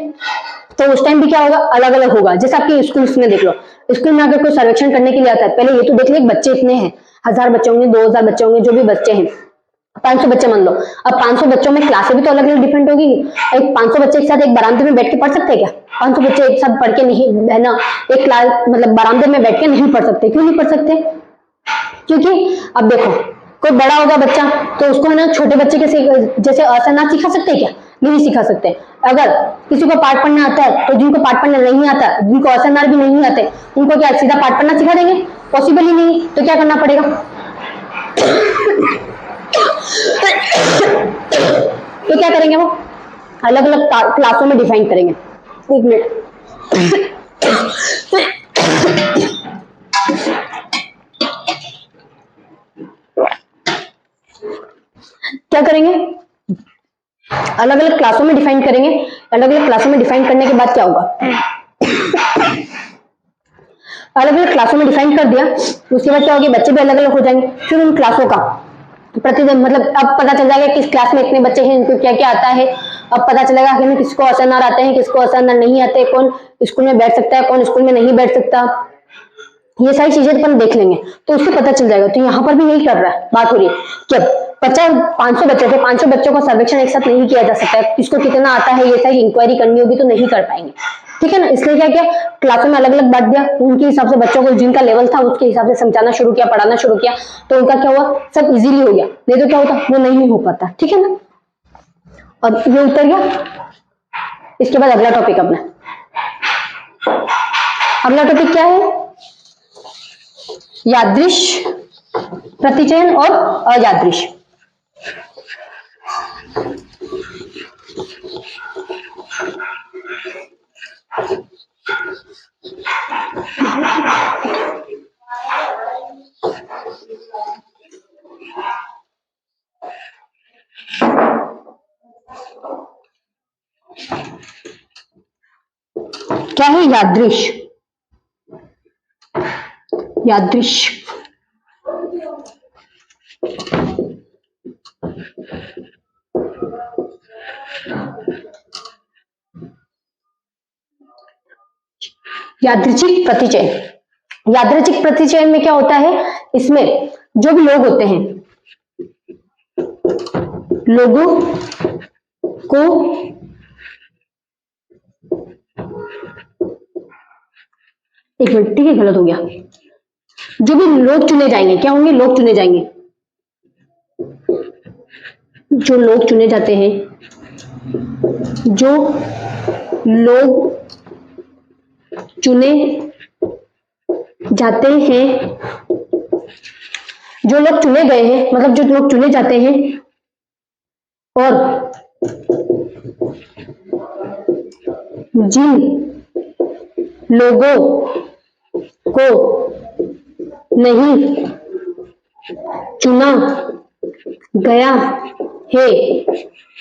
तो उस टाइम भी क्या होगा, अलग अलग होगा। जैसे आपके स्कूल में देख लो, स्कूल में अगर कोई सर्वेक्षण करने के लिए आता है, पहले ये तो देख ले बच्चे इतने हैं, 1000 बच्चे होंगे, 2000 बच्चे होंगे, जो भी बच्चे हैं, 500 बच्चे मान लो। अब 500 बच्चों में क्लासें भी तो अलग अलग डिफरेंट होगी, एक 500 बच्चे एक साथ एक बरामदे में बैठ के पढ़ सकते हैं क्या, 500 बच्चे एक साथ पढ़ के नहीं, है ना, एक क्लास मतलब बरामदे में बैठ के नहीं पढ़ सकते, क्यों नहीं पढ़ सकते, क्योंकि अब देखो कोई बड़ा होगा बच्चा, तो उसको है ना छोटे बच्चे के जैसे असना सिखा सकते हैं क्या, नहीं सिखा सकते। अगर किसी को पाठ पढ़ना आता है, तो जिनको पाठ पढ़ना नहीं आता, जिनको असनार भी नहीं आते, उनको क्या सीधा पाठ पढ़ना सिखा देंगे, पॉसिबल ही नहीं, तो क्या करना पड़ेगा, तो क्या करेंगे, वो अलग अलग क्लासों में डिफाइन करेंगे। एक मिनट, क्या करेंगे, अलग अलग क्लासों में डिफाइन करेंगे। अलग अलग क्लासों में डिफाइन करने के बाद क्या होगा, अलग अलग क्लासों में डिफाइन कर दिया, उसके बाद क्या होगी, बच्चे भी अलग अलग हो जाएंगे। फिर उन क्लासों का प्रतिदिन मतलब अब पता चल जाएगा किस क्लास में इतने बच्चे हैं, इनको क्या क्या आता है। अब पता चलेगा कि किसको असरदार आते हैं, किसको असरदार नहीं आते, कौन स्कूल में बैठ सकता है, कौन स्कूल में नहीं बैठ सकता, ये सारी चीजें अपन देख लेंगे तो उससे पता चल जाएगा। तो यहाँ पर भी यही कर रहा है, बात हो रही है कि 500 बच्चे थे, 500 बच्चों का सर्वेक्षण एक साथ नहीं किया जा सकता है, किसको कितना आता है ये सारी इंक्वायरी करनी होगी तो नहीं कर पाएंगे, ठीक है ना। इसलिए क्या किया, क्लासों में अलग अलग बांट दिया, उनके हिसाब से बच्चों को जिनका लेवल था उसके हिसाब से समझाना शुरू किया, पढ़ाना शुरू किया, तो उनका क्या हुआ, सब इजीली हो गया। नहीं तो क्या होता, वो नहीं हो पाता, ठीक है ना। और ये उतर गया। इसके बाद अगला टॉपिक अपना, अगला टॉपिक क्या है, यादृश प्रतिचयन और अयादृश। क्या है यादृश, यादृश यादृच्छिक प्रतिचयन। यादृच्छिक प्रतिचयन में क्या होता है, इसमें जो भी लोग होते हैं, लोगों को एक मिनट, ठीक है, गलत हो गया। जो भी लोग चुने जाएंगे, क्या होंगे, लोग चुने जाएंगे, जो लोग चुने जाते हैं, जो लोग चुने जाते हैं, जो लोग चुने गए हैं, मतलब जो लोग चुने जाते हैं और जिन लोगों को नहीं चुना गया है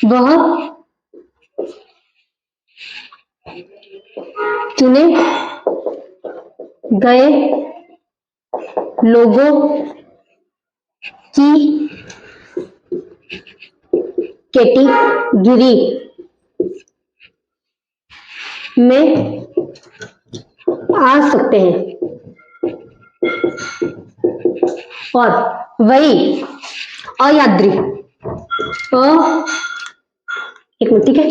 वह चुने गए लोगों की कैटेगरी में आ सकते हैं और वही अयादृ एक मिनट, ठीक है,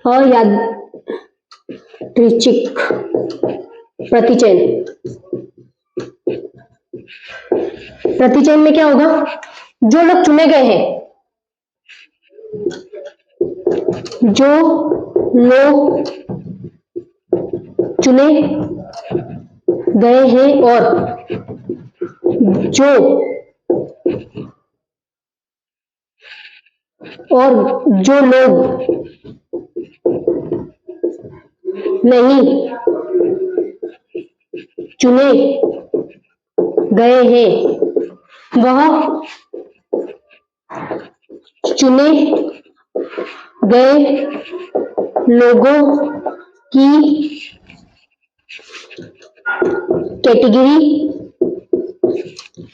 अयादृच्छिक प्रतिचयन। प्रतिचयन में क्या होगा, जो लोग चुने गए हैं, जो लोग चुने गए हैं और जो लोग नहीं चुने गए हैं वह चुने गए लोगों की कैटेगरी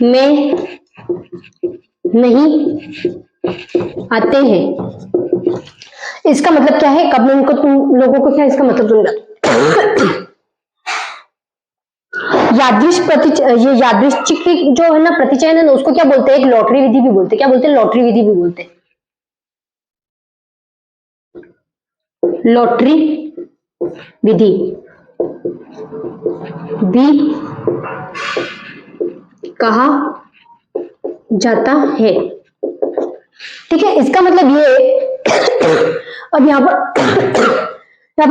में नहीं आते हैं। इसका मतलब क्या है, कब उनको तुम लोगों को क्या इसका मतलब समझा। ये यादृच्छिक जो है ना प्रतिचयन है ना, उसको क्या बोलते हैं, एक लॉटरी विधि भी बोलते हैं। क्या बोलते हैं, लॉटरी विधि भी बोलते हैं। लॉटरी विधि भी कहा जाता है, ठीक है। इसका मतलब ये अब यहाँ पर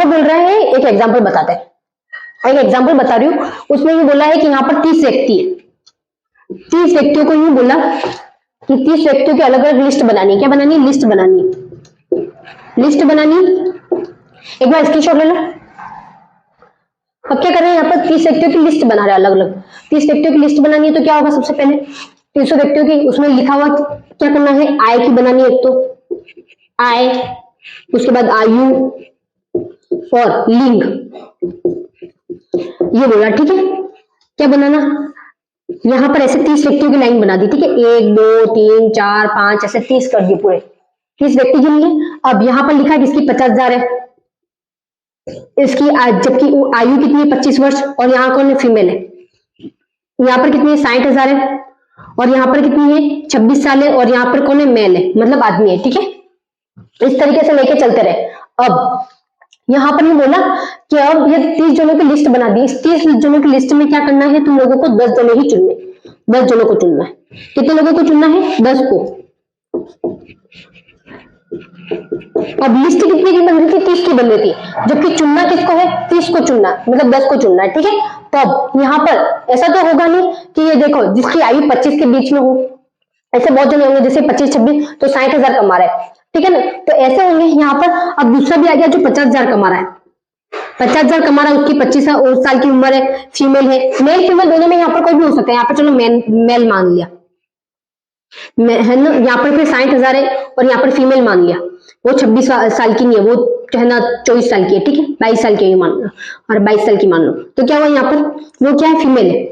बोल रहा है, एक एग्जांपल बताते हैं, एक एग्जांपल बता रही हूँ। उसमें ये बोला है कि यहाँ पर 30 व्यक्ति है, 30 व्यक्तियों को यूं बोला कि 30 व्यक्तियों की अलग अलग लिस्ट बनानी है। क्या बनानी है? लिस्ट बनानी है, लिस्ट बनानी। एक बार स्क्रीनशॉट ले लो। अब क्या कर रहे हैं, यहाँ पर 30 व्यक्तियों की लिस्ट बना रहे हैं अलग अलग। 30 व्यक्तियों की लिस्ट बनानी है तो क्या होगा, सबसे पहले 300 व्यक्तियों की, उसमें लिखा हुआ क्या करना है, आय की बनानी है। एक तो आय, उसके बाद आयु और लिंग, ये बोला। ठीक है, क्या बनाना, यहां पर ऐसे 30 व्यक्तियों की लाइन बना दी। ठीक है, 1 2 3 4 5 ऐसे 30 कर दिए, पूरे 30 व्यक्ति गिन लिए। अब यहां पर लिखा है कि इसकी 50,000 है, इसकी जबकि आयु कितनी है, 25 वर्ष, और यहाँ कौन है, फीमेल है। यहाँ पर कितनी है, 60,000 है, और यहाँ पर कितनी है, 26 साल है, और यहाँ पर कौन है, मेल है, मतलब आदमी है। ठीक है, इस तरीके से लेके चलते रहे। अब यहाँ पर ये बोला कि अब ये 30 जनों की लिस्ट बना दी। इस 30 जनों की लिस्ट में क्या करना है, तुम लोगों को 10 जने ही चुनने, 10 जनों को चुनना है। कितने लोगों को चुनना है, 10 को। अब लिस्ट कितने की बन रही थी, 30 की बन रही थी, जबकि चुनना किसको है, 30 को चुनना, मतलब 10 को चुनना है। ठीक है, तो अब यहाँ पर ऐसा तो होगा नहीं कि ये देखो जिसकी आयु 25 के बीच में हो, ऐसे बहुत जने होंगे जैसे 25-26 तो 60,000 कमा रहा है। ठीक है ना, तो ऐसे होंगे यहाँ पर। अब दूसरा भी आ गया जो 50,000 कमा रहा है, 50,000 कमा रहा है, उसकी 25 साल की उम्र है, फीमेल है। मेल फीमेल दोनों में यहाँ पर कोई भी हो सकता है, यहाँ पर चलो मेल मान लिया है ना। यहाँ पर फिर 60,000 है और यहाँ पर फीमेल मान लिया, वो 26 साल की नहीं है, वो जो है ना 24 साल की है। ठीक है, 22 साल की मान लो, और 22 साल की मान लो, तो क्या हुआ यहाँ पर, वो क्या है, फीमेल है।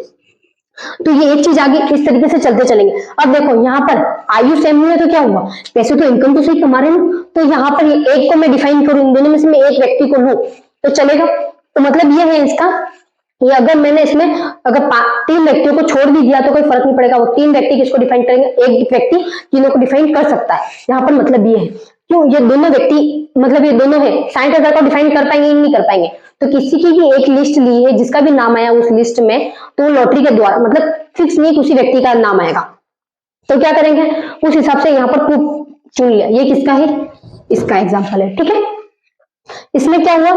तो ये एक चीज आगे इस तरीके से चलते चलेंगे। अब देखो यहाँ पर आयु सेम हुई है तो क्या हुआ, पैसे तो इनकम तो सही कमा रहे हैं ना, तो यहाँ पर ये एक को मैं डिफाइन करूं, इन दोनों में से मैं एक व्यक्ति को लूं तो चलेगा। तो मतलब ये है इसका, ये अगर मैंने इसमें अगर 3 व्यक्तियों को छोड़ भी दिया तो कोई फर्क नहीं पड़ेगा, वो 3 व्यक्ति किसको डिफाइन करेंगे, एक व्यक्ति तीनों को डिफाइन कर सकता है। यहाँ पर मतलब ये है, क्यों, ये दोनों व्यक्ति मतलब ये दोनों है, 60,000 को डिफाइन कर पाएंगे, नहीं कर पाएंगे। तो किसी की भी एक लिस्ट ली है, जिसका भी नाम आया उस लिस्ट में, तो लॉटरी के द्वारा, मतलब फिक्स नहीं उसी व्यक्ति का नाम आएगा, तो क्या करेंगे उस हिसाब से यहाँ पर चुन लिया। ये किसका है, इसका एग्जाम्पल है। ठीक है, इसमें क्या हुआ,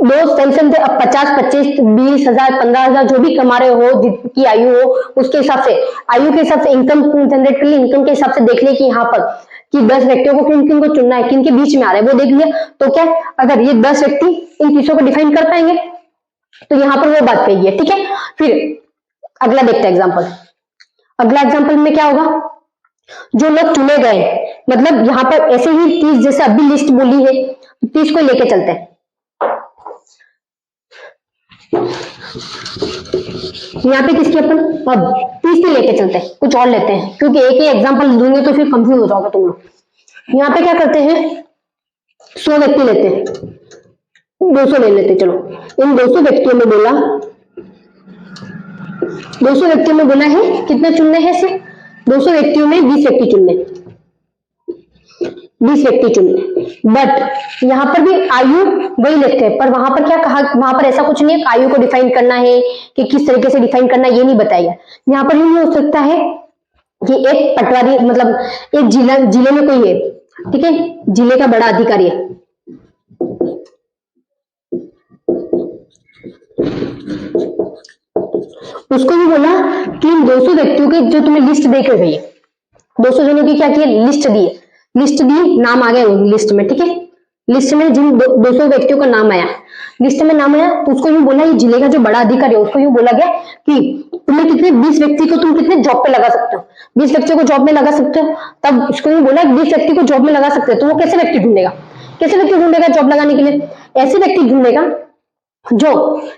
दो सेंशन थे। अब 50, 25, 20,000, 15,000 जो भी कमा रहे हो, जितनी आयु हो उसके हिसाब से, आयु के हिसाब से इनकम जनरेट कर ली, इनकम के हिसाब से देख लिया कि यहाँ पर कि 10 व्यक्तियों को किन किन को चुनना है, किन के बीच में आ रहा है वो देख लिया। तो क्या, अगर ये 10 व्यक्ति इन 30 को डिफाइन कर पाएंगे तो यहाँ पर वो बात कही है। ठीक है, फिर अगला देखते हैं एग्जाम्पल। अगला एग्जाम्पल में क्या होगा, जो लोग चुने गए, मतलब यहाँ पर ऐसे ही 30 जैसे अभी लिस्ट बोली है, 30 को लेके चलते हैं। यहाँ पे किसकी अपन अब 30 से लेके चलते हैं, कुछ और लेते हैं, क्योंकि एक ही एग्जांपल दूंगे तो फिर कंफ्यूज हो जाओगे तुम लोग। यहाँ पे क्या करते हैं, 100 व्यक्ति लेते हैं, 200 ले लेते। चलो इन 200 व्यक्तियों में बोला, 200 व्यक्तियों में बोला है कितने चुनने हैं, सिर्फ 200 व्यक्तियों में 20 व्यक्ति चुनने, 20 व्यक्ति चुनने। बट यहाँ पर भी आयु वही लेते हैं, पर वहां पर क्या कहा, वहां पर ऐसा कुछ नहीं है आयु को डिफाइन करना है कि किस तरीके से डिफाइन करना, ये नहीं बताया। यहाँ पर ये हो सकता है कि एक पटवारी, मतलब एक जिले में कोई है, ठीक है, जिले का बड़ा अधिकारी है, उसको भी बोला कि इन 200 व्यक्तियों की जो तुम्हें लिस्ट देकर गई है, 200 जनों की क्या की, लिस्ट दी है, लिस्ट दी, नाम आ गया लिस्ट में। ठीक है, लिस्ट में जिन 200 व्यक्तियों का नाम आया, लिस्ट में नाम आया, तो उसको यूं बोला, ये जिले का जो बड़ा अधिकारी है उसको यूं बोला गया कि तुम्हें कितने 20 व्यक्ति को तुम कितने जॉब पे लगा सकते हो, 20 व्यक्तियों को जॉब में लगा सकते हो। तब उसको यूं बोला 20 व्यक्ति को जॉब में लगा सकते हो, तो वो कैसे व्यक्ति ढूंढेगा, कैसे व्यक्ति ढूंढेगा जॉब लगाने के लिए, ऐसे व्यक्ति ढूंढेगा जो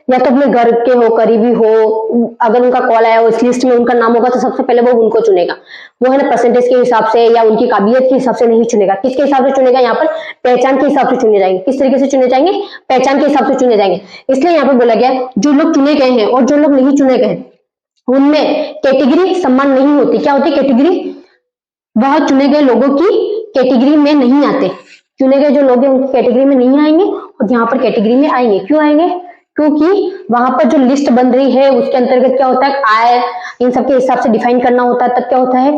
या तो अपने घर के हो, करीबी हो, अगर उनका कॉल आया उस लिस्ट में उनका नाम होगा तो सबसे पहले वो उनको चुनेगा, वो है ना परसेंटेज के हिसाब से या उनकी काबिलियत के हिसाब से नहीं चुनेगा। किसके हिसाब से चुनेगा, यहाँ पर पहचान के हिसाब से चुने जाएंगे। किस तरीके से चुने जाएंगे, पहचान के हिसाब से चुने जाएंगे। इसलिए यहाँ पर बोला गया जो लोग चुने गए हैं और जो लोग नहीं चुने गए उनमें कैटेगरी समान नहीं होती। क्या होती कैटेगरी, वह चुने गए लोगों की कैटेगरी में नहीं आते, चुने गए जो लोग हैं उनकी कैटेगरी में नहीं आएंगे और यहाँ पर कैटेगरी में आएंगे। क्यों आएंगे, क्योंकि वहां पर जो लिस्ट बन रही है उसके अंतर्गत क्या होता है, आय इन सबके हिसाब से डिफाइन करना होता है। तब क्या होता है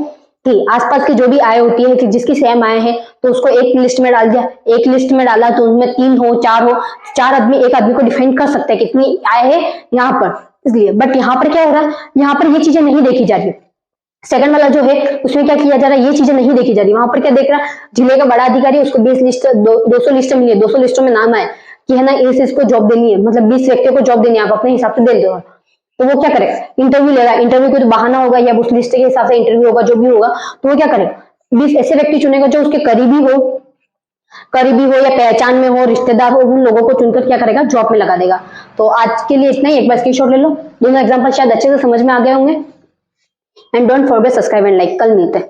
कि आसपास की जो भी आय होती है कि जिसकी सेम आय है तो उसको एक लिस्ट में डाल दिया, एक लिस्ट में डाला तो उनमें 3 हो 4 हो, 4 आदमी एक आदमी को डिफाइन कर सकते हैं कितनी आय है यहाँ पर, इसलिए। बट यहाँ पर क्या हो रहा है, यहाँ पर ये चीजें नहीं देखी जा रही, सेकंड वाला जो है उसमें क्या किया जा रहा है, ये चीजें नहीं देखी जा रही। वहां पर क्या देख रहा है, जिले का बड़ा अधिकारी उसको 20 लिस्ट 200 लिस्ट मिली है, 200 लिस्टों में नाम आए कि है ना इसको जॉब देनी है, मतलब 20 व्यक्तियों को जॉब देनी है, आप अपने हिसाब से दे दो। तो वो क्या करे, इंटरव्यू लेगा, इंटरव्यू को तो बहाना होगा या उस लिस्ट के हिसाब से इंटरव्यू होगा, जो भी होगा, तो वो क्या करे, 20 ऐसे व्यक्ति चुनेगा जो उसके करीबी हो या पहचान में हो, रिश्तेदार हो, उन लोगों को चुनकर क्या करेगा, जॉब में लगा देगा। तो आज के लिए इतना ही, एक बार स्क्रीनशॉट ले लो। दोनों एग्जांपल शायद अच्छे से समझ में आ गए होंगे। And don't forget subscribe and like. कल मिलते हैं।